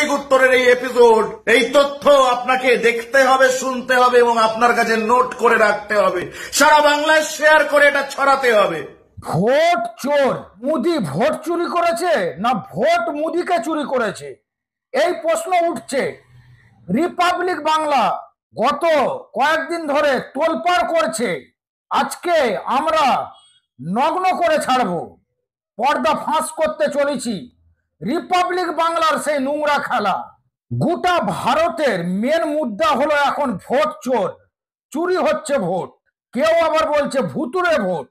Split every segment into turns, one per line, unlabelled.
নির্ভীক উত্তরের এই এপিসোড, এই তথ্য আপনাকে দেখতে হবে, শুনতে হবে এবং আপনার কাছে নোট করে রাখতে হবে। সারা বাংলায় শেয়ার করে এটা ছড়াতে হবে।
ভোট চোর, মোদি ভোট চুরি করেছে না ভোট মোদিকে চুরি করেছে, এই প্রশ্ন উঠছে। রিপাবলিক বাংলা গত কয়েকদিন ধরে তোলপাড় করছে। আজকে আমরা নগ্ন করে ছাড়বো, পর্দা ফাঁস করতে চলেছি রিপাবলিক বাংলার সেই নোংরা খেলা। গোটা ভারতের মেন মুদ্রা হলো এখন ভোট চোর, চুরি হচ্ছে ভোট, কেউ আবার বলছে ভুতুরে ভোট।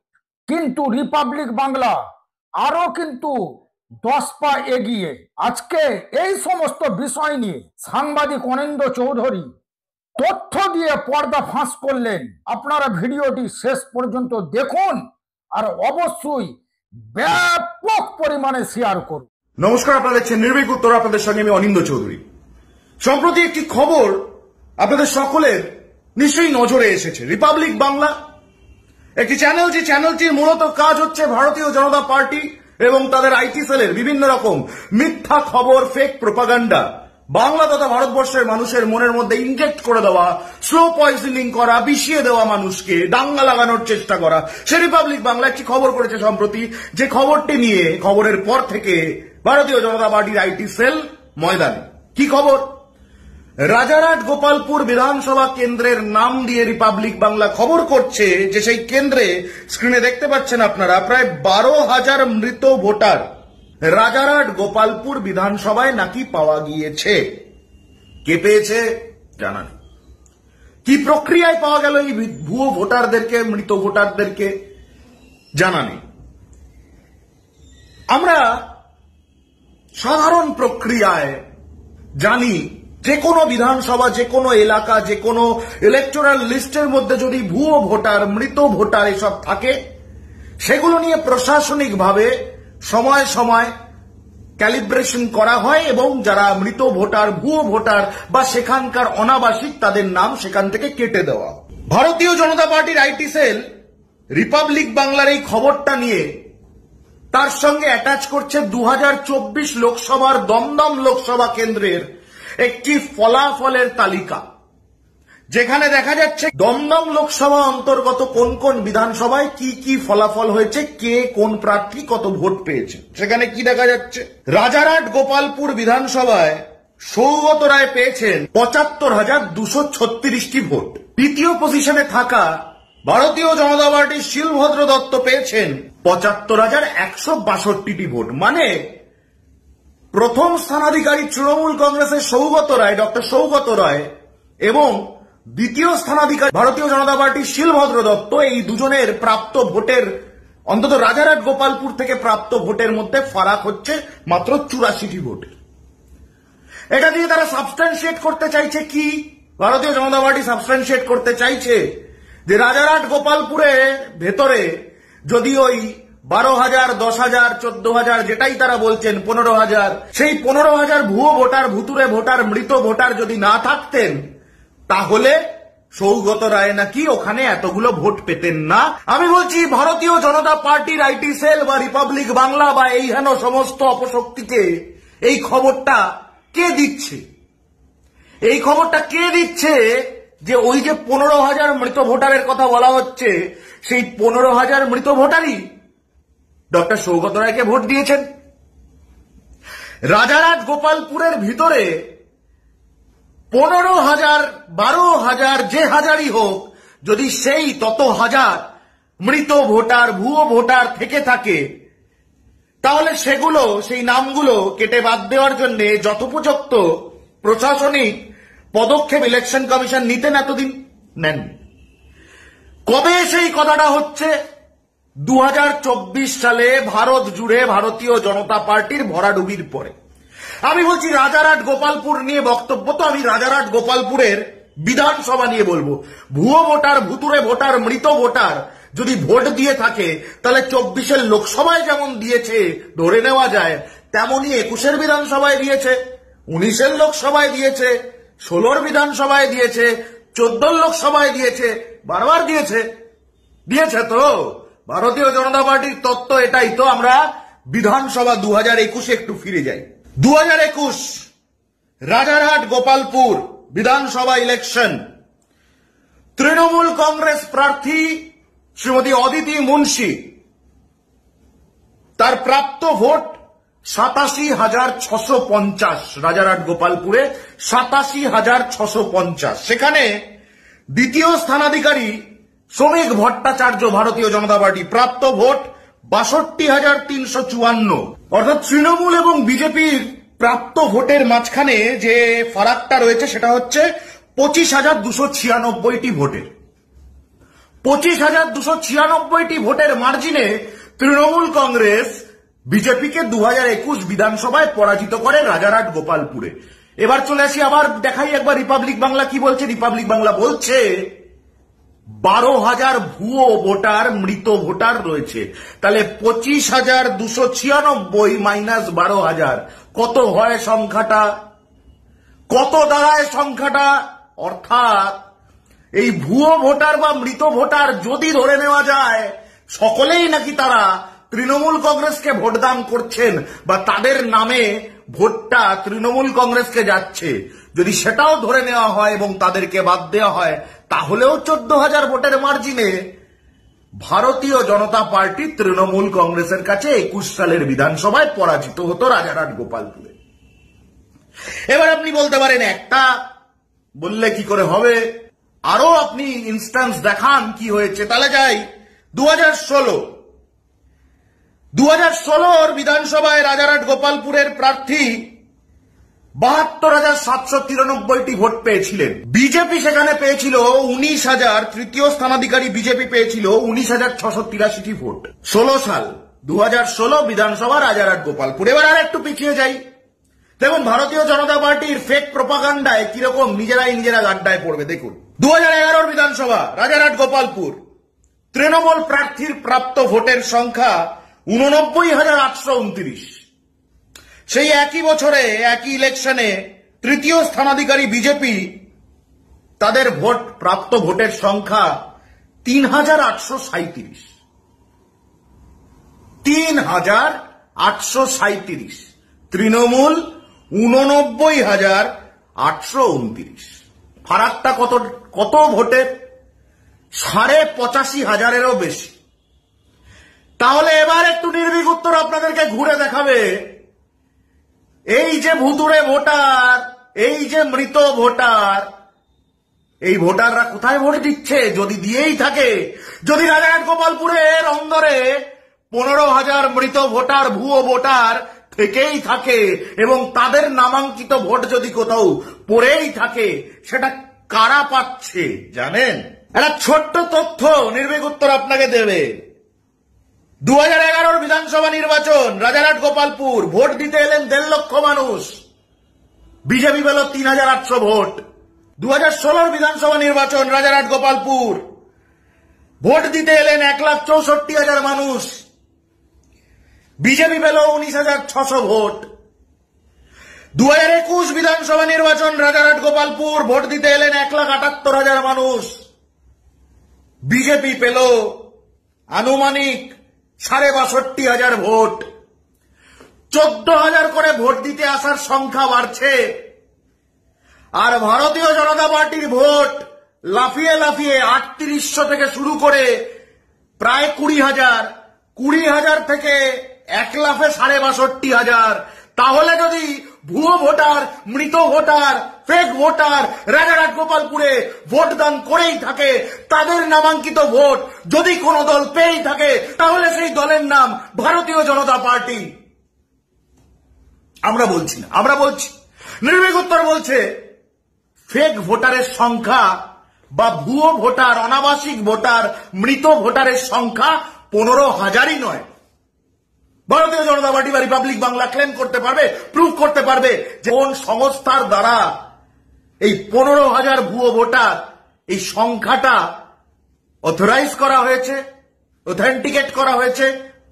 কিন্তু রিপাবলিক বাংলা আরো কিন্তু 10 পা এগিয়ে। আজকে এই সমস্ত বিষয় নিয়ে সাংবাদিক অনিন্দ্য চৌধুরী তথ্য দিয়ে পর্দা ফাঁস করলেন। আপনারা ভিডিওটি শেষ পর্যন্ত দেখুন আর অবশ্যই ব্যাপক পরিমাণে শেয়ার করুন।
নমস্কার, আপনারা দেখছেন নির্ভীক উত্তর, আপনাদের সঙ্গে আমি অনিন্দ্য চৌধুরী। সম্প্রতি একটি খবর আপনাদের সকলের নিশ্চয়ই নজরে এসেছে। রিপাবলিক বাংলা একটি চ্যানেল, যে চ্যানেলটির মূলত কাজ হচ্ছে ভারতীয় জনতা পার্টি এবং তাদের আইটি সেলের বিভিন্ন রকম মিথ্যা খবর, ফেক প্রোপাগান্ডা বাংলা তথা ভারতবর্ষের মানুষের মনের মধ্যে ইনজেক্ট করে দেওয়া, স্লো পয়জনিং করা, বিষিয়ে দেওয়া, মানুষকে দাঙ্গা লাগানোর চেষ্টা করা। সে রিপাবলিক বাংলা একটি খবর করেছে সম্প্রতি, যে খবরটি নিয়ে খবরের পর থেকে ভারতীয় জনতা পার্টির আইটি সেল ময়দানে। কি খবর? রাজারহাট গোপালপুর বিধানসভা কেন্দ্রের নাম দিয়ে রিপাবলিক বাংলা খবর করছে যে সেই কেন্দ্রে, স্ক্রিনে দেখতে পাচ্ছেন আপনারা, প্রায় 12,000 মৃত ভোটার রাজারহাট গোপালপুর বিধানসভায় নাকি পাওয়া গিয়েছে। কে পেয়েছে জানা নেই। কি প্রক্রিয়ায় পাওয়া গেল এই ভুয়ো ভোটারদেরকে, মৃত ভোটারদেরকে, জানা নেই। আমরা সাধারণ প্রক্রিয়ায় জানি, যে কোনো বিধানসভা, যে কোনো এলাকা, যে কোনো ইলেকটোরাল লিস্টের মধ্যে যদি ভুয়ো ভোটার, মৃত ভোটার এসব থাকে, সেগুলো নিয়ে প্রশাসনিকভাবে সময় সময় ক্যালিব্রেশন করা হয় এবং যারা মৃত ভোটার, ভুয়ো ভোটার বা সেখানকার অনাবাসিক, তাদের নাম সেখান থেকে কেটে দেওয়া। ভারতীয় জনতা পার্টির আইটি সেল রিপাবলিক বাংলার এই খবরটা নিয়ে তার সঙ্গে অ্যাটাচ করছে 2024 লোকসভার দমদম লোকসভা কেন্দ্রের একটি ফলাফলের তালিকা, যেখানে দেখা যাচ্ছে দমদম লোকসভা অন্তর্গত কোন কোন বিধানসভায় কি কি ফলাফল হয়েছে, কে কোন প্রার্থী কত ভোট পেয়েছে। সেখানে কি দেখা যাচ্ছে? রাজারহাট গোপালপুর বিধানসভায় সৌগত রায় পেয়েছেন 75,236টি ভোট। দ্বিতীয় পজিশনে থাকা ভারতীয় জনতা পার্টির শিলভদ্র দত্ত পেয়েছেন 75,162টি ভোট। মানে প্রথম স্থানাধিকারী তৃণমূল কংগ্রেসের সৌগত রায়, ডক্টর সৌগত রায়, এবং দ্বিতীয় স্থানাধিকারী ভারতীয় জনতা পার্টির শিলভদ্র দত্ত, এই দুজনের প্রাপ্ত ভোটের, অন্তত রাজারহাট গোপালপুর থেকে প্রাপ্ত ভোটের মধ্যে ফারাক হচ্ছে মাত্র 84টি ভোট। এটা দিয়ে তারা সাবস্ট্যান্সিয়েট করতে চাইছে কি? ভারতীয় জনতা পার্টি সাবস্ট্যান্সিয়েট করতে চাইছে যে রাজারহাট গোপালপুরের ভেতরে যদি ওই 12,000, 10,000, 14,000, যেটাই তারা বলছেন 15,000, সেই 15,000 ভুয়ো ভোটার, ভুতুরে ভোটার, মৃত ভোটার যদি না থাকতেন, তাহলে সৌগত রায় নাকি ওখানে এতগুলো ভোট পেতেন না। আমি বলছি, ভারতীয় জনতা পার্টির আইটি সেল বা রিপাবলিক বাংলা বা এই হেন সমস্ত অপশক্তিকে এই খবরটা কে দিচ্ছে? এই খবরটা কে দিচ্ছে যে ওই যে 15,000 মৃত ভোটারের কথা বলা হচ্ছে, সেই 15,000 মৃত ভোটারই ডক্টর সৌগত রায়কে ভোট দিয়েছেন। রাজারহাট গোপালপুরের ভিতরে 15,000, 12,000, যে হাজারই হোক, যদি সেই তত হাজার মৃত ভোটার, ভুয়ো ভোটার থেকে থাকে, তাহলে সেগুলো, সেই নামগুলো কেটে বাদ দেওয়ার জন্য যথোপযুক্ত প্রশাসনিক পদক্ষেপ ইলেকশন কমিশন নিতেন, এতদিন নেন। কবে সেই কথাটা হচ্ছে? 2024 সালে ভারত জুড়ে ভারতীয় জনতা পার্টির ভরাডুবির পরে। আমি বলছি, রাজারহাট গোপালপুর নিয়ে বক্তব্য তো আমি রাজারহাট গোপালপুরের বিধানসভা নিয়ে বলবো। ভুয়ো ভোটার, ভুতুরে ভোটার, মৃত ভোটার যদি ভোট দিয়ে থাকে, তাহলে 24 লোকসভায় যেমন দিয়েছে ধরে নেওয়া যায়, তেমনি 21 বিধানসভায় দিয়েছে, 19 লোকসভায় দিয়েছে, 16 বিধানসভায় দিয়েছে, 14 লোকসভায় দিয়েছে, বারবার দিয়েছে। তো ভারতীয় জনতা পার্টির তত্ত্ব এটাই তো। আমরা বিধানসভা 2021 একটু ফিরে যাই। 2021 রাজারহাট গোপালপুর বিধানসভা ইলেকশন, তৃণমূল কংগ্রেস প্রার্থী শ্রীমতী অদিতি মুন্সি, তার প্রাপ্ত ভোট 87,650। রাজারহাট গোপালপুরে 87,650। সেখানে দ্বিতীয় স্থানাধিকারী শ্রমিক ভট্টাচার্য, ভারতীয় জনতা পার্টি, প্রাপ্ত ভোট 62,354। অর্থাৎ তৃণমূল এবং বিজেপির প্রাপ্ত ভোটের মাঝখানে যে ফারাকটা রয়েছে সেটা হচ্ছে 25,296টি ভোটের। 25,296টি ভোটের মার্জিনে তৃণমূল কংগ্রেস বিজেপিকে 2021 বিধানসভায় পরাজিত করে রাজারহাট গোপালপুরে। এবার চলে আসি, আবার দেখাই একবার রিপাবলিক বাংলা কি বলছে। রিপাবলিক বাংলা বলছে 12,000 ভুয়ো ভোটার, মৃত ভোটার রয়েছে। তাহলে 25,296 মাইনাস 12,000 কত হয় সংখ্যাটা, কত দাঁড়ায় সংখ্যাটা? অর্থাৎ এই ভুয়ো ভোটার বা মৃত ভোটার যদি ধরে নেওয়া যায় সকলেই নাকি তারা তৃণমূল কংগ্রেসকে ভোটদান করছেন বা তাদের নামে ভোটটা তৃণমূল কংগ্রেসকে যাচ্ছে, যদি সেটাও ধরে নেওয়া হয় এবং তাদেরকে বাদ দেওয়া হয়, তাহলেও 14,000 ভোটের মার্জিনে ভারতীয় জনতা পার্টি তৃণমূল কংগ্রেসের কাছে 21 সালের বিধানসভায় পরাজিত হতো রাজারহাট গোপালপুরে। এবার আপনি বলতে পারেন একটা বললে কি করে হবে, আরো আপনি ইনস্ট্যান্স দেখান কি হয়েছে। তাহলে যাই 2016 বিধানসভায় রাজারহাট গোপালপুরের প্রার্থী 72,793টি ভোট পেয়েছিলেন। বিজেপি সেখানে পেয়েছিল 19,000, তৃতীয় স্থানাধিকারী বিজেপি পেয়েছিল 19,683টি ভোট। 16 সাল 2016 বিধানসভা রাজারহাট গোপালপুর। এবার আর একটু পিছিয়ে যাই, দেখুন ভারতীয় জনতা পার্টির ফেক প্রপাগান্ডায় কিরকম নিজেরা গাড্ডায় পড়বে। দেখুন 2011 বিধানসভা রাজারহাট গোপালপুর, তৃণমূল প্রার্থীর প্রাপ্ত ভোটের সংখ্যা 89,829। সেই একই বছরে একই ইলেকশনে তৃতীয় স্থানাধিকারী বিজেপি, তাদের প্রাপ্ত ভোটের সংখ্যা 3,837। 3,837। তৃণমূল 89,829। ফারাকটা কত ভোটের? 85,500-এরও বেশি। তাহলে এবার একটু নির্ভীক উত্তর আপনাদেরকে ঘুরে দেখাবে, এই যে ভুতুড়ে ভোটার, এই যে মৃত ভোটার, এই ভোটাররা কোথায় ভোট দিচ্ছে? যদি দিয়েই থাকে, যদি রাজারহাট গোপালপুরের অন্দরে 15,000 মৃত ভোটার, ভুয়ো ভোটার থেকেই থাকে এবং তাদের নামাঙ্কিত ভোট যদি কোথাও পড়েই থাকে, সেটা কারা পাচ্ছে জানেন? একটা ছোট্ট তথ্য নির্ভীক উত্তর আপনাকে দেবে। 2011 বিধানসভা নির্বাচন রাজারহাট গোপালপুর, ভোট দিতে এলেন 1.5 লক্ষ মানুষ, বিজেপি পেল 3,800 ভোট। 2016 বিধানসভা নির্বাচন রাজারহাট গোপালপুর, ভোট দিতে এলেন 1,64,000 মানুষ, বিজেপি পেল 19,600 ভোট। 2021 বিধানসভা নির্বাচন রাজারহাট গোপালপুর, ভোট দিতে এলেন 1,78,000 মানুষ, বিজেপি পেল আনুমানিক 62,500 ভোট। 14,000 করে ভোট দিতে আসার সংখ্যা বাড়ছে, আর ভারতীয় জনতা পার্টির ভোট লাফিয়ে 3800 থেকে শুরু করে প্রায় 20,000 থেকে 1 লাফে 62,500। তাহলে যদি ভুয়ো ভোটার, মৃত ভোটার, ফেক ভোটার রাজারহাট গোপালপুরে ভোটদান করেই থাকে, তাদের নামাঙ্কিত ভোট যদি কোন দল পেয়েই থাকে, তাহলে সেই দলের নাম ভারতীয় জনতা পার্টি। আমরা বলছি না, আমরা বলছি, নির্ভীক উত্তর বলছে ফেক ভোটারের সংখ্যা বা ভুয়ো ভোটার, অনাবাসিক ভোটার, মৃত ভোটারের সংখ্যা 15,000ই নয়। ভারতীয় জনতা পার্টি বা রিপাবলিক বাংলা ক্লেম করতে পারবে, প্রুভ করতে পারবে যে কোন সংস্থার দ্বারা এই 15,000 ভুয়ো ভোটার, এই সংখ্যাটা অথরাইজ করা হয়েছে, অথেন্টিকেট করা হয়েছে।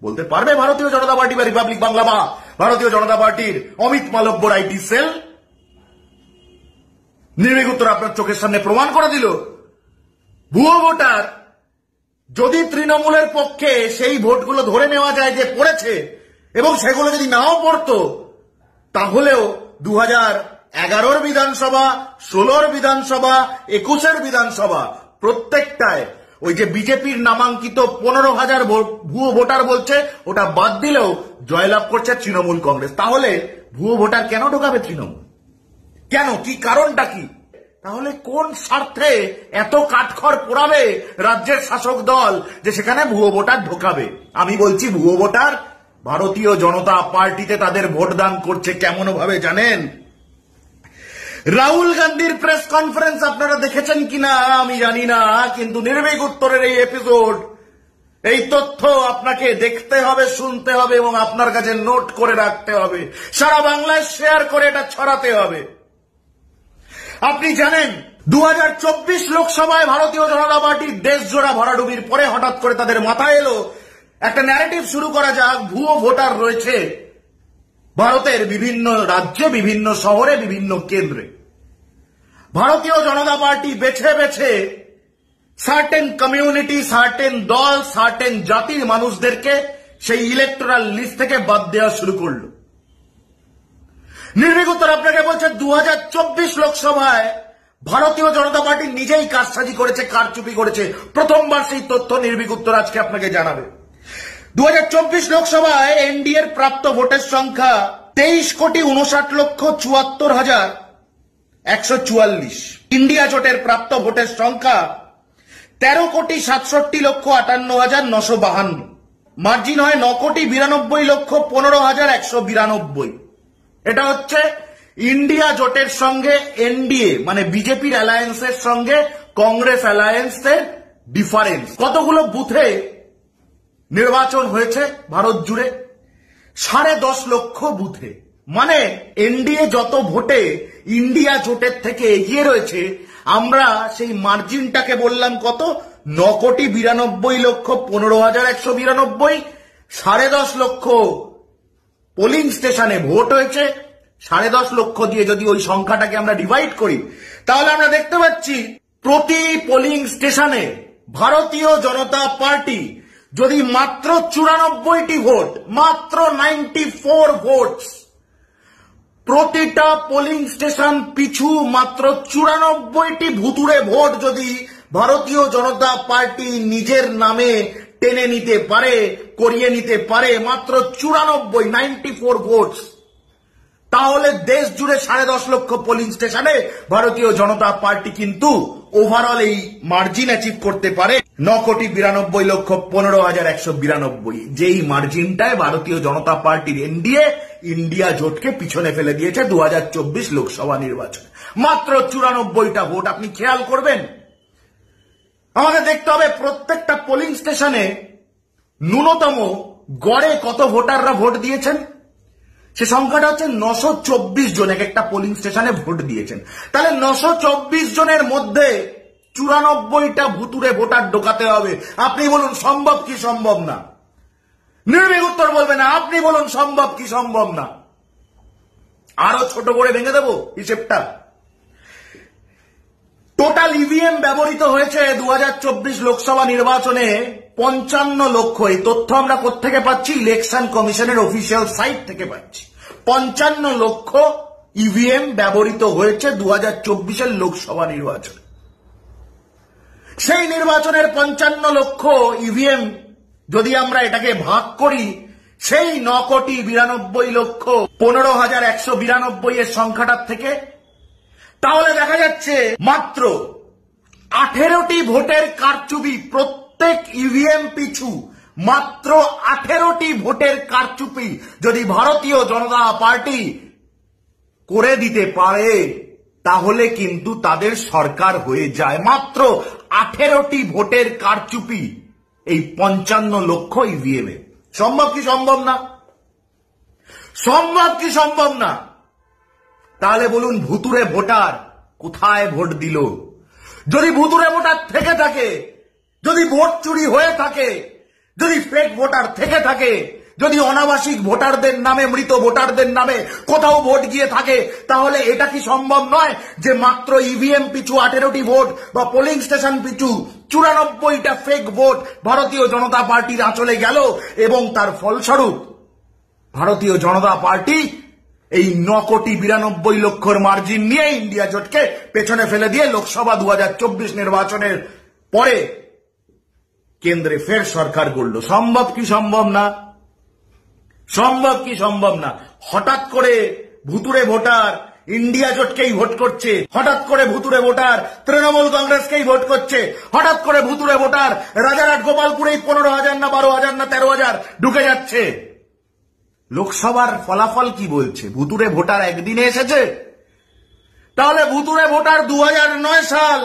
বলতে পারবে ভারতীয় জনতা পার্টি বা রিপাবলিক বাংলা বা ভারতীয় জনতা পার্টির অমিত মালব্যর আইটি সেল? নির্ভীক উত্তর আপনার চোখের সামনে প্রমাণ করে দিল ভুয়ো ভোটার যদি তৃণমূলের পক্ষে সেই ভোটগুলো ধরে নেওয়া যায় যে পড়েছে, এবং সেগুলো যদি নাও পড়তো, তাহলেও 11 বিধানসভা, 16 বিধানসভা, 21 বিধানসভা প্রত্যেকটায় ওই যে বিজেপির নামাঙ্কিত 15,000 ভুয়ো ভোটার বলছে, ওটা বাদ দিলেও জয়লাভ করছে তৃণমূল কংগ্রেস। তাহলে ভুয়ো ভোটার কেন ঢোকাবে তৃণমূল? কেন? কি কারণটা কি? তাহলে কোন স্বার্থে এত কাঠখড় পোড়াবে রাজ্যের শাসক দল যে সেখানে ভুয়ো ভোটার ঢোকাবে? আমি বলছি ভুয়ো ভোটার ভারতীয় জনতা পার্টিতে তাদের ভোটদান করছে কেমন ভাবে জানেন? রাহুল গান্ধীর প্রেস কনফারেন্স আপনারা দেখেছেন কিনা আমি জানি না, কিন্তু নির্ভীক উত্তরের এই এপিসোড, এই তথ্য আপনাকে দেখতে হবে, শুনতে হবে এবং আপনার কাছে নোট করে রাখতে হবে, সারা বাংলায় শেয়ার করে এটা ছড়াতে হবে। আপনি জানেন 2024 লোকসভায় ভারতীয় জনতা পার্টির দেশজোড়া ভরাডুবির পরে হঠাৎ করে তাদের মাথায় এলো একটা ন্যারেটিভ শুরু করা যাক, ভুয়ো ভোটার রয়েছে ভারতের বিভিন্ন রাজ্যে, বিভিন্ন শহরে, বিভিন্ন কেন্দ্রে। ভারতীয় জনতা পার্টি বেছে বেছে সার্টেন কমিউনিটি, সার্টেন দল, সার্টেন জাতির মানুষদেরকে সেই ইলেকটোরাল লিস্ট থেকে বাদ দেওয়া শুরু করলো। নির্ভীক উত্তর আপনাকে বলছে 2024 লোকসভায় ভারতীয় জনতা পার্টি নিজেই কারসাজি করেছে, কারচুপি করেছে। প্রথমবার সেই তথ্য নির্ভীক উত্তর আজকে আপনাকে জানাবে। 2024 লোকসভায় এনডিএর প্রাপ্ত ভোটের সংখ্যা 23,59,74,144। ইন্ডিয়া জোটের প্রাপ্ত ভোটের সংখ্যা 13,67,58,952। মার্জিন হয় 9,92,15,192। এটা হচ্ছে ইন্ডিয়া জোটের সঙ্গে এনডিএ মানে বিজেপির অ্যালায়েন্সের সঙ্গে কংগ্রেস অ্যালায়েন্সের ডিফারেন্স। কতগুলো বুথে নির্বাচন হয়েছে ভারত জুড়ে? 10.5 লক্ষ বুথে। মানে এনডিএ যত ভোটে ইন্ডিয়া জোটের থেকে এগিয়ে রয়েছে, আমরা সেই মার্জিনটাকে বললাম কত? 9,92,15,192। 10.5 লক্ষ পোলিং স্টেশনে ভোট হয়েছে। 10.5 লক্ষ দিয়ে যদি ওই সংখ্যাটাকে আমরা ডিভাইড করি, তাহলে আমরা দেখতে পাচ্ছি প্রতি পোলিং স্টেশনে ভারতীয় জনতা পার্টি যদি মাত্র 94টি ভোট, মাত্র 94 ভোটস, প্রতিটা পোলিং স্টেশন পিছু মাত্র 94টি ভুতুড়ে ভোট যদি ভারতীয় জনতা পার্টি নিজের নামে টেনে নিতে পারে, করিয়ে নিতে পারে, মাত্র 94 ভোটস, তাহলে দেশ জুড়ে 10.5 লক্ষ পোলিং স্টেশনে ভারতীয় জনতা পার্টি কিন্তু ওভারঅল এই মার্জিন অ্যাচিভ করতে পারে 9,92,15,192। যেই মার্জিনটায় ভারতীয় জনতা পার্টির এনডিএ ইন্ডিয়া জোটকে পিছনে ফেলে দিয়েছে 2024 লোকসভা নির্বাচনে। মাত্র 94টা ভোট। আপনি খেয়াল করবেন, আমাকে দেখতে হবে প্রত্যেকটা পোলিং স্টেশনে ন্যূনতম গড়ে কত ভোটাররা ভোট দিয়েছেন। সে সংখ্যাটা হচ্ছে 924 জন এক একটা পোলিং স্টেশনে ভোট দিয়েছেন। তাহলে 924 জনের মধ্যে 94টা ভুতুরে ভোটার ঢোকাতে হবে। আপনি বলুন সম্ভব কি সম্ভব না? নির্ভীক উত্তর বলবে না। আপনি বলুন সম্ভব কি সম্ভব না? আরো ছোট করে ভেঙে দেবো হিসেবটা। টোটাল ইভিএম ব্যবহৃত হয়েছে 2024 লোকসভা নির্বাচনে 55 লক্ষ। এই তথ্য আমরা কোত্থেকে পাচ্ছি? ইলেকশন কমিশনের অফিসিয়াল সাইট থেকে পাচ্ছি। 55 লক্ষ ইভিএম ব্যবহৃত হয়েছে 2024 লোকসভা নির্বাচনে। সেই নির্বাচনের 55 লক্ষ ইভিএম যদি আমরা এটাকে ভাগ করি সেই 9,92,15,192 এর সংখ্যাটার থেকে, তাহলে দেখা যাচ্ছে মাত্র 18টি ভোটের কারচুপি প্রত্যেক ইভিএম পিছু। মাত্র 18টি ভোটের কারচুপি যদি ভারতীয় জনতা পার্টি করে দিতে পারে তাহলে কিন্তু তাদের সরকার হয়ে যায়। মাত্র 18টি ভোটের কারচুপি এই 55 লক্ষ ইভিএম এ। সম্ভব কি সম্ভব না? সম্ভব কি সম্ভব না? তাহলে বলুন ভুতুরে ভোটার কোথায় ভোট দিল? যদি ভুতুরে ভোটার থেকে থাকে, যদি ভোট চুরি হয়ে থাকে, যদি ফেক ভোটার থেকে থাকে, যদি অনাবাসিক ভোটারদের নামে, মৃত ভোটারদের নামে কোথাও ভোট গিয়ে থাকে, তাহলে এটা কি সম্ভব নয় যে মাত্র ইভিএম পিছু 18টি ভোট বা পোলিং স্টেশন পিছু 94টা ফেক ভোট ভারতীয় জনতা পার্টির আঁচলে গেল এবং তার ফলস্বরূপ ভারতীয় জনতা পার্টি এই 9,92,00,000 মার্জিন নিয়ে ইন্ডিয়া জোটকে পেছনে ফেলে দিয়ে লোকসভা 2024 নির্বাচনের পরে কেন্দ্রে ফের সরকার গড়ল। সম্ভব কি সম্ভব না? সম্ভব কি সম্ভব না? হঠাৎ করে ভুতুড়ে ভোটার ইন্ডিয়া জোটকেই ভোট করছে, হঠাৎ করে ভুতুড়ে ভোটার তৃণমূল কংগ্রেসকেই ভোট করছে, হঠাৎ করে ভুতুড়ে ভোটার রাজারহাট গোপালপুরেই 15,000 না 12,000 না 13,000 ঢুকে যাচ্ছে। লোকসভার ফলাফল কি বলছে? ভুতুড়ে ভোটার একদিনে এসেছে? তাহলে ভুতুড়ে ভোটার 2009 সাল,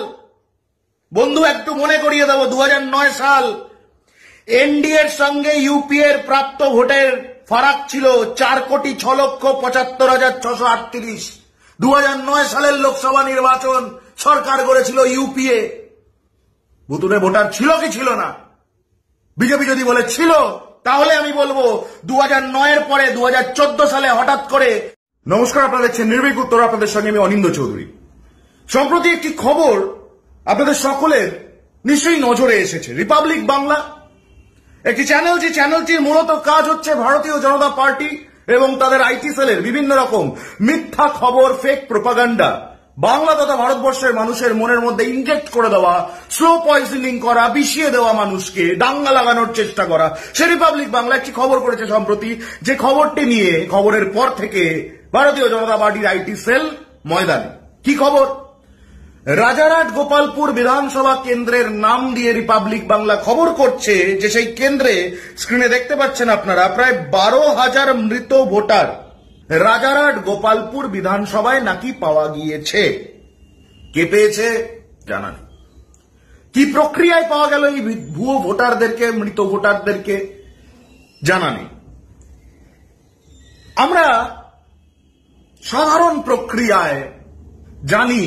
বন্ধু একটু মনে করিয়ে দেব, 2009 সাল এনডিএর সঙ্গে ইউপিএর প্রাপ্ত ভোটের ফারাক ছিল 4,06,75,638। 2009 সালের লোকসভা নির্বাচন সরকার গড়েছিল ইউপিএ। ভুতুড়ে ভোটার ছিল কি ছিল না? বিজেপি যদি বলে ছিল, তাহলে আমি বলবো 2009-এর পরে 2014 সালে হঠাৎ করে। নমস্কার, আপনারা দেখছেন নির্ভীক উত্তর, আপনাদের সঙ্গে আমি অনিন্দ চৌধুরী। সম্প্রতি একটি খবর আপনাদের সকলের নিশ্চয়ই নজরে এসেছে। রিপাবলিক বাংলা একটি চ্যানেল, যে চ্যানেলটির মূলত কাজ হচ্ছে ভারতীয় জনতা পার্টি এবং তাদের আইটি সেলের বিভিন্ন রকম মিথ্যা খবর, ফেক প্রোপাগান্ডা বাংলা তথা ভারতবর্ষের মানুষের মনের মধ্যে ইনজেক্ট করে দেওয়া, স্লো পয়জনিং করা, বিষিয়ে দেওয়া, মানুষকে দাঙ্গা লাগানোর চেষ্টা করা। সে রিপাবলিক বাংলা একটি খবর করেছে সম্প্রতি, যে খবরটি নিয়ে খবরের পর থেকে ভারতীয় জনতা পার্টির আইটি সেল ময়দানে। কি খবর? রাজারহাট গোপালপুর বিধানসভা কেন্দ্রের নাম দিয়ে রিপাবলিক বাংলা খবর করছে যে সেই কেন্দ্রে, স্ক্রিনে দেখতে পাচ্ছেন আপনারা, প্রায় 12,000 মৃত ভোটার রাজারহাট গোপালপুর বিধানসভায় নাকি পাওয়া গিয়েছে। কে পেয়েছে জানা নেই। কি প্রক্রিয়ায় পাওয়া গেল এই ভুয়ো ভোটারদেরকে, মৃত ভোটারদেরকে, জানা নেই। আমরা সাধারণ প্রক্রিয়ায় জানি,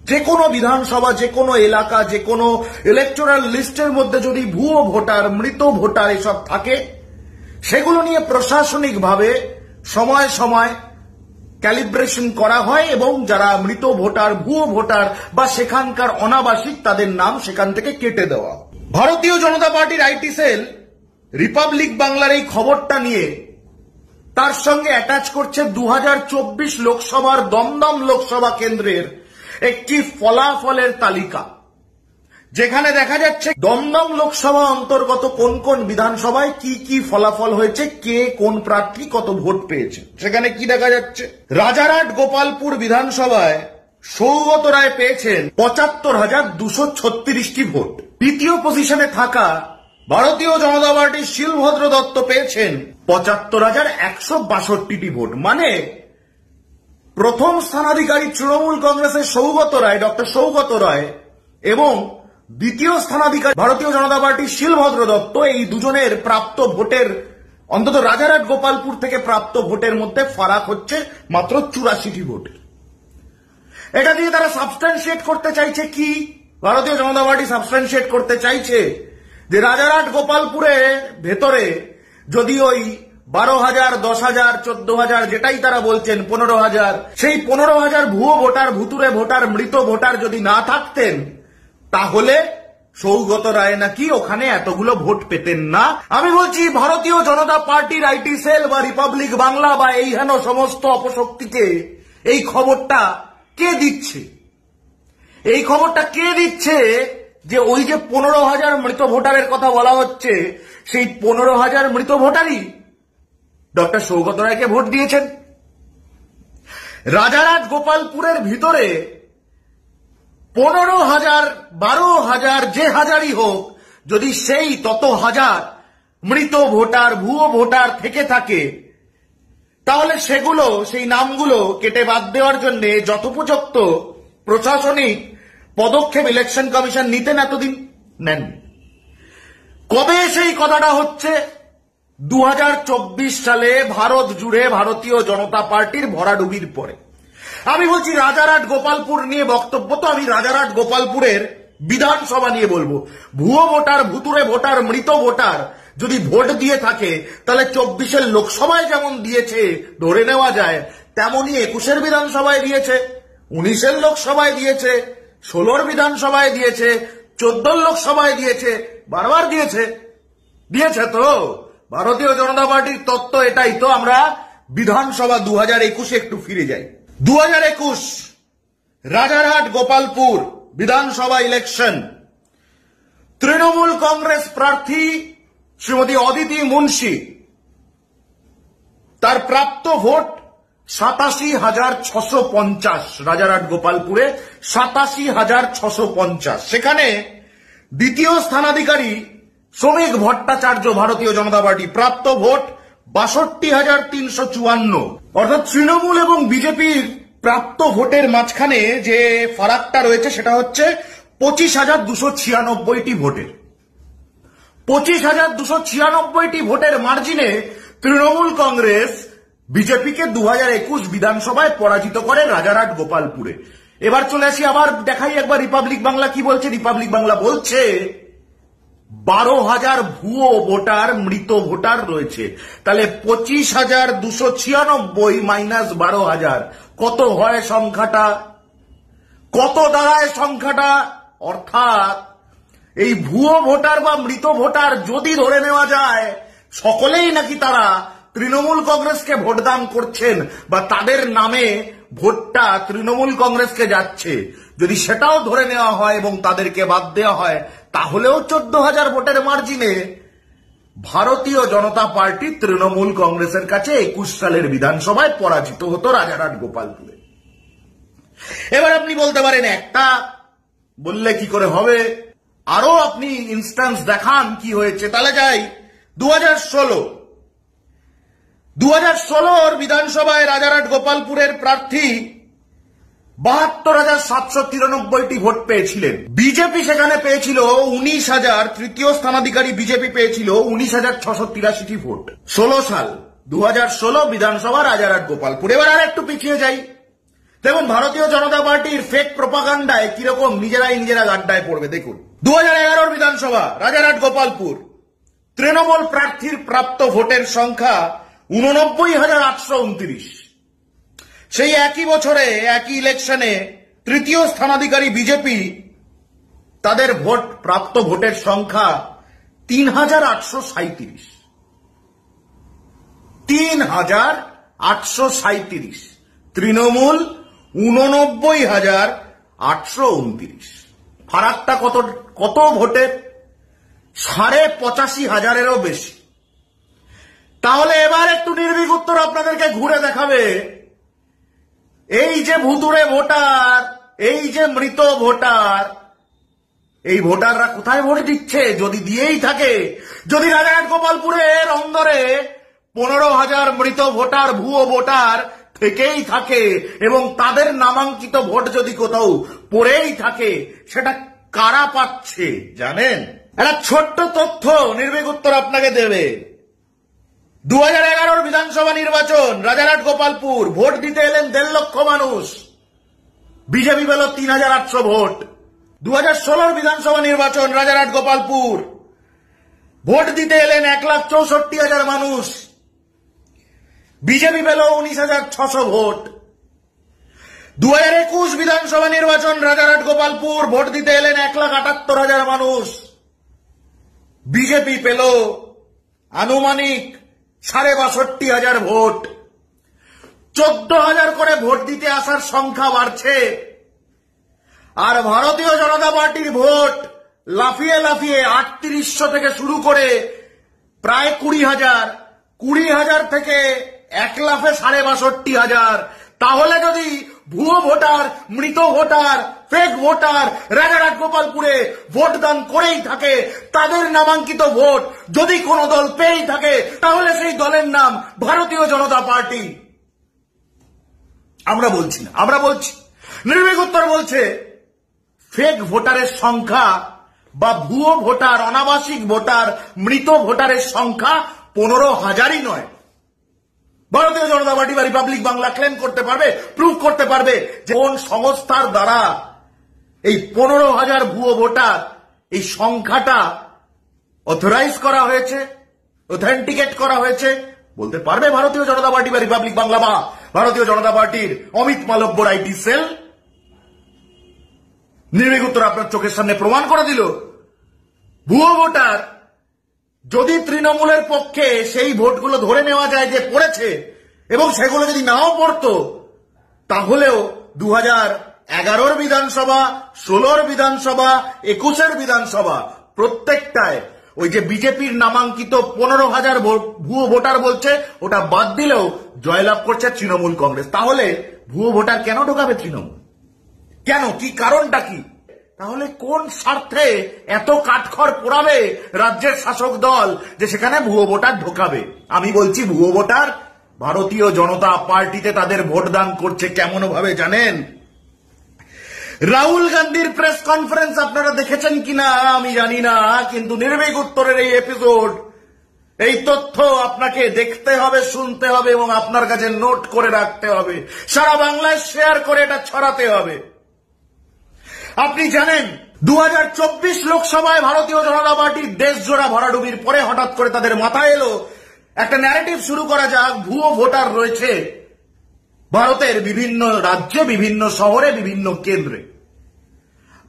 যে কোনো বিধানসভা, যে কোনো এলাকা, যে কোনো ইলেকটোরাল লিস্টের মধ্যে যদি ভুয়ো ভোটার, মৃত ভোটার এসব থাকে, সেগুলো নিয়ে প্রশাসনিকভাবে সময় সময় ক্যালিব্রেশন করা হয় এবং যারা মৃত ভোটার, ভুয়ো ভোটার বা সেখানকার অনাবাসিক, তাদের নাম সেখান থেকে কেটে দেওয়া। ভারতীয় জনতা পার্টির আইটি সেল রিপাবলিক বাংলার এই খবরটা নিয়ে তার সঙ্গে অ্যাটাচ করছে 2024 লোকসভার দমদম লোকসভা কেন্দ্রের একটি ফলাফলের তালিকা, যেখানে দেখা যাচ্ছে দমদম লোকসভা অন্তর্গত কোন কোন বিধানসভায় কি কি ফলাফল হয়েছে, কে কোন প্রার্থী কত ভোট পেয়েছে। সেখানে কি দেখা যাচ্ছে? রাজারহাট গোপালপুর বিধানসভায় সৌগত রায় পেয়েছেন 75,236টি ভোট। দ্বিতীয় পজিশনে থাকা ভারতীয় জনতা পার্টির শিলভদ্র দত্ত পেয়েছেন 75,162টি ভোট। মানে প্রথম স্থানাধিকারী তৃণমূল কংগ্রেসের সৌগত রায়, ডক্টর সৌগত রায়, এবং দ্বিতীয় স্থানাধিকারী ভারতীয় জনতা পার্টির শিলভদ্র দত্ত, এই দুজনের প্রাপ্ত ভোটের, অন্তত রাজারহাট গোপালপুর থেকে প্রাপ্ত ভোটের মধ্যে ফারাক হচ্ছে মাত্র 84টি ভোটের। এটা দিয়ে তারা সাবস্ট্যান্সিয়েট করতে চাইছে কি? ভারতীয় জনতা পার্টি সাবস্ট্যান্সিয়েট করতে চাইছে যে রাজারহাট গোপালপুরে ভেতরে যদি ওই 12,000, 10,000, 14,000, যেটাই তারা বলছেন 15,000, সেই 15,000 ভুয়ো ভোটার, ভুতুড়ে ভোটার, মৃত ভোটার যদি না থাকতেন, তাহলে সৌগত রায় নাকি ওখানে এতগুলো ভোট পেতেন না। আমি বলছি, ভারতীয় জনতা পার্টির আইটি সেল বা রিপাবলিক বাংলা বা এই হেন সমস্ত অপশক্তিকে এই খবরটা কে দিচ্ছে? এই খবরটা কে দিচ্ছে যে ওই যে 15,000 মৃত ভোটারের কথা বলা হচ্ছে, সেই 15,000 মৃত ভোটারই ডক্টর সৌগত রায়কে ভোট দিয়েছেন। রাজারহাট গোপালপুরের ভিতরে 15,000, 12,000, যে হাজারই হোক, যদি সেই তত হাজার মৃত ভোটার, ভুয়ো ভোটার থেকে থাকে, তাহলে সেগুলো, সেই নামগুলো কেটে বাদ দেওয়ার জন্য যথোপযুক্ত প্রশাসনিক পদক্ষেপ ইলেকশন কমিশন নিতেন, এতদিন নেন। কবে সেই কথাটা হচ্ছে? 2024 সালে ভারত জুড়ে ভারতীয় জনতা পার্টির ভরাডুবির পরে। আমি বলছি, রাজারহাট গোপালপুর নিয়ে বক্তব্য তো আমি রাজারহাট গোপালপুরের বিধানসভা নিয়ে বলবো। ভুয়ো ভোটার, ভুতুড়ে ভোটার, মৃত ভোটার যদি ভোট দিয়ে থাকে, তাহলে 24-এর লোকসভায় যেমন দিয়েছে ধরে নেওয়া যায়, তেমনই 21-এর বিধানসভায় দিয়েছে, 19-এর লোকসভায় দিয়েছে, 16-র বিধানসভায় দিয়েছে, 14-র লোকসভায় দিয়েছে, বারবার দিয়েছে। তো ভারতীয় জনতা পার্টির তত্ত্ব এটাই তো। আমরা বিধানসভা 2021 একটু ফিরে যাই। 2021 রাজারহাট গোপালপুর বিধানসভা ইলেকশন, তৃণমূল কংগ্রেস প্রার্থী শ্রীমতী অদিতি মুন্সি, তার প্রাপ্ত ভোট 87,650। রাজারহাট গোপালপুরে 87,650। সেখানে দ্বিতীয় স্থানাধিকারী শ্রমিক ভট্টাচার্য ভারতীয় জনতা পার্টি, প্রাপ্ত ভোট 62,354। অর্থাৎ তৃণমূল এবং বিজেপির প্রাপ্ত ভোটের মাঝখানে যে ফারাকটা রয়েছে সেটা হচ্ছে 25,296টি ভোটের। 25,296টি ভোটের মার্জিনে তৃণমূল কংগ্রেস বিজেপিকে 2021 বিধানসভায় পরাজিত করে রাজারহাট গোপালপুরে। এবার চলে আসি, আবার দেখাই একবার রিপাবলিক বাংলা কি বলছে। রিপাবলিক বাংলা বলছে 12,000 ভুয়ো ভোটার, মৃত ভোটার রয়েছে। তাহলে 25,296 মাইনাস 12,000 কত হয় সংখ্যাটা? কত দাঁড়ায় সংখ্যাটা? অর্থাৎ এই ভুয়ো ভোটার বা মৃত ভোটার যদি ধরে নেওয়া যায় সকলেই নাকি তারা তৃণমূল কংগ্রেসকে ভোটদান করছেন বা তাদের নামে ভোটটা তৃণমূল কংগ্রেসকে যাচ্ছে, যদি সেটাও ধরে নেওয়া হয় এবং তাদেরকে বাদ দেওয়া হয়, তাহলেও 14,000 ভোটের মার্জিনে ভারতীয় জনতা পার্টি তৃণমূল কংগ্রেসের কাছে 21 সালের বিধানসভায় পরাজিত হতো রাজারহাট গোপালপুরে। এবার আপনি বলতে পারেন একটা বললে কি করে হবে, আরো আপনি ইনস্ট্যান্স দেখান কি হয়েছে। তাহলে যাই 2016 বিধানসভায় রাজারহাট গোপালপুরের প্রার্থী 72,793টি ভোট পেয়েছিলেন। বিজেপি সেখানে পেয়েছিল 19,000, তৃতীয় স্থানাধিকারী বিজেপি পেয়েছিল 19,683টি ভোট। 16 সাল 2016 বিধানসভা রাজারহাট গোপালপুর। এবার আর একটু পিছিয়ে যাই, দেখুন ভারতীয় জনতা পার্টির ফেক প্রপাগান্ডায় কিরকম নিজেরা গাড্ডায় পড়বে। দেখুন 2011 বিধানসভা রাজারহাট গোপালপুর, তৃণমূল প্রার্থীর প্রাপ্ত ভোটের সংখ্যা 89,829। সেই একই বছরে একই ইলেকশনে তৃতীয় স্থানাধিকারী বিজেপি, তাদের প্রাপ্ত ভোটের সংখ্যা 3,837। 3,837। তৃণমূল 89,829। ফারাকটা কত ভোটের? 85,000-এরও বেশি। তাহলে এবার একটু নির্ভীক উত্তর আপনাদেরকে ঘুরে দেখাবে, এই যে ভুতুড়ে ভোটার, এই যে মৃত ভোটার, এই ভোটাররা কোথায় ভোট দিচ্ছে? যদি দিয়েই থাকে, যদি রাজারহাট গোপালপুরের অন্দরে 15,000 মৃত ভোটার, ভুয়ো ভোটার থেকেই থাকে এবং তাদের নামাঙ্কিত ভোট যদি কোথাও পড়েই থাকে, সেটা কারা পাচ্ছে জানেন? একটা ছোট্ট তথ্য নির্ভীক উত্তর আপনাকে দেবে। 2011 বিধানসভা নির্বাচন রাজারহাট গোপালপুর, ভোট দিতে এলেন 1.5 লক্ষ মানুষ, বিজেপি পেল 3,800 ভোট। 2016 বিধানসভা নির্বাচন রাজারহাট গোপালপুর, ভোট দিতে এলেন 1,64,000 মানুষ, বিজেপি পেল 19,600 ভোট। 2021 বিধানসভা নির্বাচন রাজারহাট গোপালপুর, ভোট দিতে এলেন 1,78,000 মানুষ, বিজেপি পেল আনুমানিক 62,500 ভোট। 14,000 করে ভোট দিতে আসার সংখ্যা বাড়ছে, আর ভারতীয় জনতা পার্টির ভোট লাফিয়ে 3800 থেকে শুরু করে প্রায় 20,000 থেকে 1,62,500। তাহলে যদি ভুয়ো ভোটার, মৃত ভোটার, ফেক ভোটার রাজারহাট গোপালপুরে ভোটদান করেই থাকে, তাদের নামাঙ্কিত ভোট যদি কোনো দল পেয়েই থাকে, তাহলে সেই দলের নাম ভারতীয় জনতা পার্টি। আমরা বলছি না, আমরা বলছি, নির্ভীক উত্তর বলছে ফেক ভোটারের সংখ্যা বা ভুয়ো ভোটার, অনাবাসিক ভোটার, মৃত ভোটারের সংখ্যা 15,000ই নয়। ভারতীয় জনতা পার্টি বা রিপাবলিক বাংলা ক্লেম করতে পারবে, প্রুভ করতে পারবে যে কোন সংস্থার দ্বারা এই 15,000 ভুয়ো ভোটার, এই সংখ্যাটা অথরাইজ করা হয়েছে, অথেন্টিকেট করা হয়েছে। বলতে পারবে ভারতীয় জনতা পার্টি বা রিপাবলিক বাংলা বা ভারতীয় জনতা পার্টির অমিত মালব্যর আইটি সেল? নির্ভীক উত্তর আপনার চোখের সামনে প্রমাণ করে দিল ভুয়ো ভোটার যদি তৃণমূলের পক্ষে সেই ভোটগুলো ধরে নেওয়া যায় যে পড়েছে, এবং সেগুলো যদি নাও পড়তো তাহলেও 2011 বিধানসভা, 16 বিধানসভা, 21 বিধানসভা প্রত্যেকটায় ওই যে বিজেপির নামাঙ্কিত 15,000 ভুয়ো ভোটার বলছে, ওটা বাদ দিলেও জয়লাভ করছে তৃণমূল কংগ্রেস। তাহলে ভুয়ো ভোটার কেন ঢোকাবে তৃণমূল? কেন? কি কারণটা কি? তাহলে কোন স্বার্থে এত কাঠখড় পোড়াবে রাজ্যের শাসক দল যে সেখানে ভুয়ো ভোটার ঢোকাবে? আমি বলছি ভুয়ো ভোটার ভারতীয় জনতা পার্টিতে তাদের ভোটদান করছে কেমন ভাবে জানেন? রাহুল গান্ধীর প্রেস কনফারেন্স আপনারা দেখেছেন কিনা আমি জানি না, কিন্তু নির্ভীক উত্তরের এই এপিসোড, এই তথ্য আপনাকে দেখতে হবে, শুনতে হবে এবং আপনার কাছে নোট করে রাখতে হবে, সারা বাংলায় শেয়ার করে এটা ছড়াতে হবে। আপনি জানেন 2024 লোকসভায় ভারতীয় জনতা পার্টির দেশজোড়া ভরাডুবির পরে হঠাৎ করে তাদের মাথায় এলো একটা ন্যারেটিভ শুরু করা যাক, ভুয়ো ভোটার রয়েছে ভারতের বিভিন্ন রাজ্যে, বিভিন্ন শহরে, বিভিন্ন কেন্দ্রে।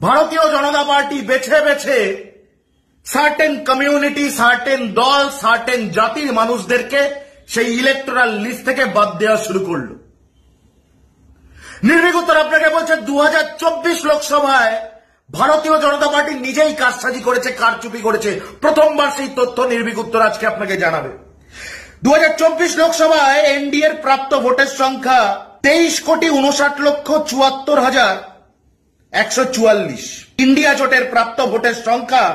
ভারতীয় জনতা পার্টি বেছে বেছে সার্টেন কমিউনিটি, সার্টেন দল, সার্টেন জাতির মানুষদেরকে সেই ইলেকটোরাল লিস্ট থেকে বাদ দেওয়া শুরু করলো। নির্ভীক উত্তর আপনাকে বলছে 2024 লোকসভায় ভারতীয় জনতা পার্টি নিজেই কারসাজি করেছে, কারচুপি করেছে। প্রথমবার সেই তথ্য নির্ভীক উত্তর আজকে আপনাকে জানাবে। 2024 লোকসভায় এনডিএর প্রাপ্ত ভোটের সংখ্যা 23,69,74,144। ইন্ডিয়া জোটের প্রাপ্ত ভোটের সংখ্যা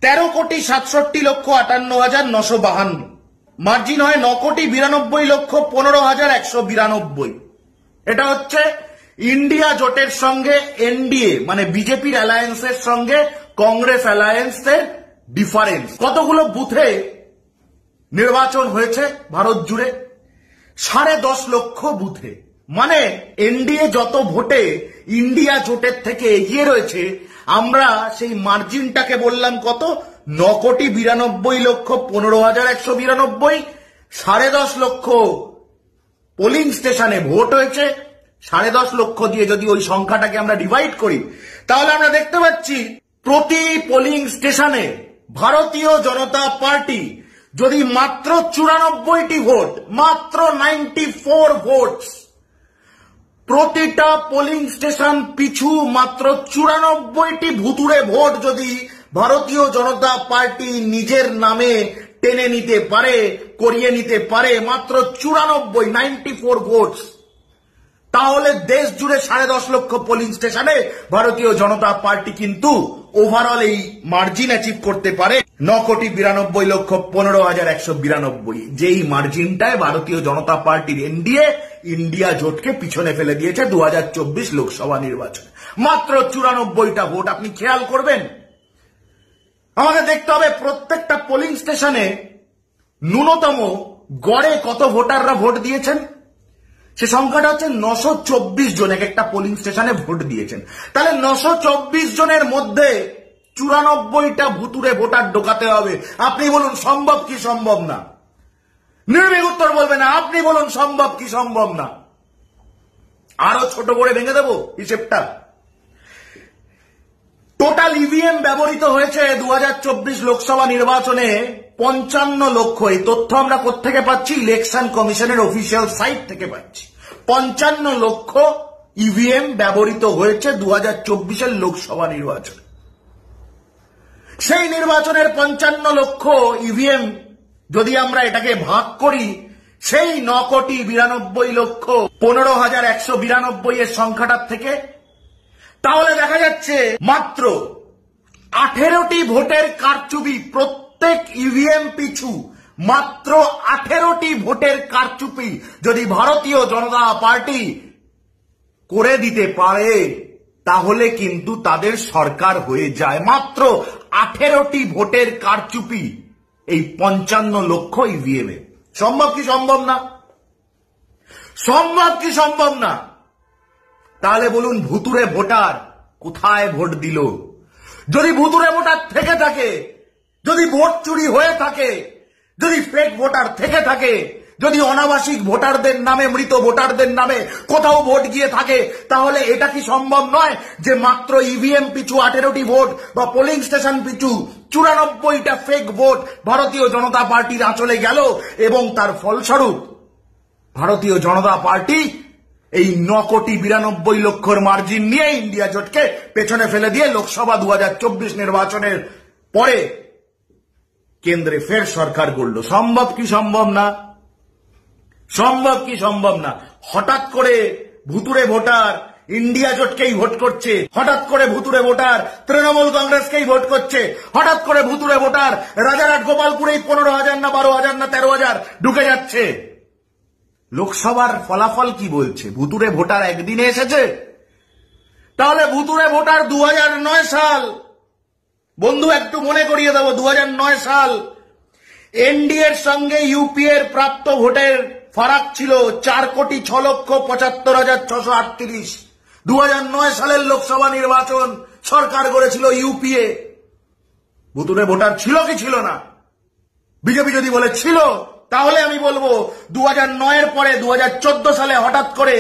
13,67,58,952। মার্জিন হয় 9,92,15,192। এটা হচ্ছে ইন্ডিয়া জোটের সঙ্গে এনডিএ মানে বিজেপির অ্যালায়েন্সের সঙ্গে কংগ্রেস অ্যালায়েন্সের ডিফারেন্স। কতগুলো বুথে নির্বাচন হয়েছে ভারত জুড়ে? 10.5 লক্ষ বুথে। মানে এনডিএ যত ভোটে ইন্ডিয়া জোটের থেকে এগিয়ে রয়েছে, আমরা সেই মার্জিনটাকে বললাম কত? 9,92,15,192। 10.5 লক্ষ পোলিং স্টেশনে ভোট হয়েছে। 10.5 লক্ষ দিয়ে যদি ওই সংখ্যাটাকে আমরা ডিভাইড করি, তাহলে আমরা দেখতে পাচ্ছি প্রতি পোলিং স্টেশনে ভারতীয় জনতা পার্টি যদি মাত্র 94টি ভোট, মাত্র 94 ভোটস, প্রতিটা পোলিং স্টেশন পিছু মাত্র 94টি ভুতুড়ে ভোট যদি ভারতীয় জনতা পার্টি নিজের নামে টেনে নিতে পারে, করিয়ে নিতে পারে, মাত্র 94 ভোটস, তাহলে দেশ জুড়ে 10.5 লক্ষ পোলিং স্টেশনে ভারতীয় জনতা পার্টি কিন্তু ওভারঅল এই মার্জিন অ্যাচিভ করতে পারে 9,92,15,192। যেই মার্জিনটায় ভারতীয় জনতা পার্টির এনডিএ ইন্ডিয়া জোটকে পিছনে ফেলে দিয়েছে 2024 লোকসভা নির্বাচনে। মাত্র 94টা ভোট। আপনি খেয়াল করবেন, আমাদের দেখতে হবে প্রত্যেকটা পোলিং স্টেশনে ন্যূনতম গড়ে কত ভোটাররা ভোট দিয়েছেন। সে সংখ্যাটা হচ্ছে 924 জন এক একটা পোলিং স্টেশনে ভোট দিয়েছেন। তাহলে 924 জনের মধ্যে 94টা ভুতুরে ভোটার ঢোকাতে হবে। আপনি বলুন সম্ভব কি সম্ভব না? নির্ভীক উত্তর বলবে না। আপনি বলুন সম্ভব কি সম্ভব না? আরো ছোট করে ভেঙে দেব হিসেবটা। টোটাল ইভিএম ব্যবহৃত হয়েছে 2024 লোকসভা নির্বাচনে 55 লক্ষ। এই তথ্য আমরা কোত্থেকে পাচ্ছি? ইলেকশন কমিশনের অফিসিয়াল সাইট থেকে পাচ্ছি। 55 লক্ষ ইভিএম ব্যবহৃত হয়েছে 2024 লোকসভা নির্বাচনে। সেই নির্বাচনের 55 লক্ষ ইভিএম যদি আমরা এটাকে ভাগ করি সেই 9,92,15,192 এর সংখ্যাটার থেকে, তাহলে দেখা যাচ্ছে মাত্র 18টি ভোটের কারচুপি প্রত্যেক ইভিএম পিছু। মাত্র 18টি ভোটের কারচুপি যদি ভারতীয় জনতা পার্টি করে দিতে পারে তাহলে কিন্তু তাদের সরকার হয়ে যায়। মাত্র 18টি ভোটের কারচুপি এই 55 লক্ষ ইভিএম এ। সম্ভব কি সম্ভব না? সম্ভব কি সম্ভব না? তাহলে বলুন ভুতুরে ভোটার কোথায় ভোট দিল? যদি ভুতুরে ভোটার থেকে থাকে, যদি ভোট চুরি হয়ে থাকে, যদি ফেক ভোটার থেকে থাকে, যদি অনাবাসিক ভোটারদের নামে, মৃত ভোটারদের নামে কোথাও ভোট গিয়ে থাকে, তাহলে এটা কি সম্ভব নয় যে মাত্র ইভিএম পিছু 18টি ভোট বা পোলিং স্টেশন পিছু 94টা ফেক ভোট ভারতীয় জনতা পার্টির আঁচলে গেল এবং তার ফলস্বরূপ ভারতীয় জনতা পার্টি এই 9,92,00,000 মার্জিন নিয়ে ইন্ডিয়া জোটকে পেছনে ফেলে দিয়ে লোকসভা 2024 নির্বাচনের পরে কেন্দ্রে ফের সরকার গড়ল। সম্ভব কি সম্ভব না? সম্ভব কি সম্ভব না? হঠাৎ করে ভুতুরে ভোটার ইন্ডিয়া জোটকেই ভোট করছে, হঠাৎ করে ভুতুরে ভোটার তৃণমূল কংগ্রেসকেই ভোট করছে, হঠাৎ করে ভুতুরে ভোটার রাজারহাট গোপালপুরেই 15,000 না 12,000 না 13,000 ঢুকে যাচ্ছে। লোকসভার ফলাফল কি বলছে? ভুতুরে ভোটার একদিনে এসেছে? তাহলে ভুতুরে ভোটার 2009 সাল, বন্ধু একটু মনে করিয়ে দেবো, 2009 সাল এনডিএর সঙ্গে ইউপিএর প্রাপ্ত ভোটের ফারাক ছিল 4,06,75,638। 2009 সালের লোকসভা নির্বাচন সরকার করেছিল ইউপিএ। ভুতুরে ভোটার ছিল কি ছিল না? বিজেপি যদি বলে ছিল, তাহলে আমি বলবো 2009 এর পরে 2014 সালে হঠাৎ করে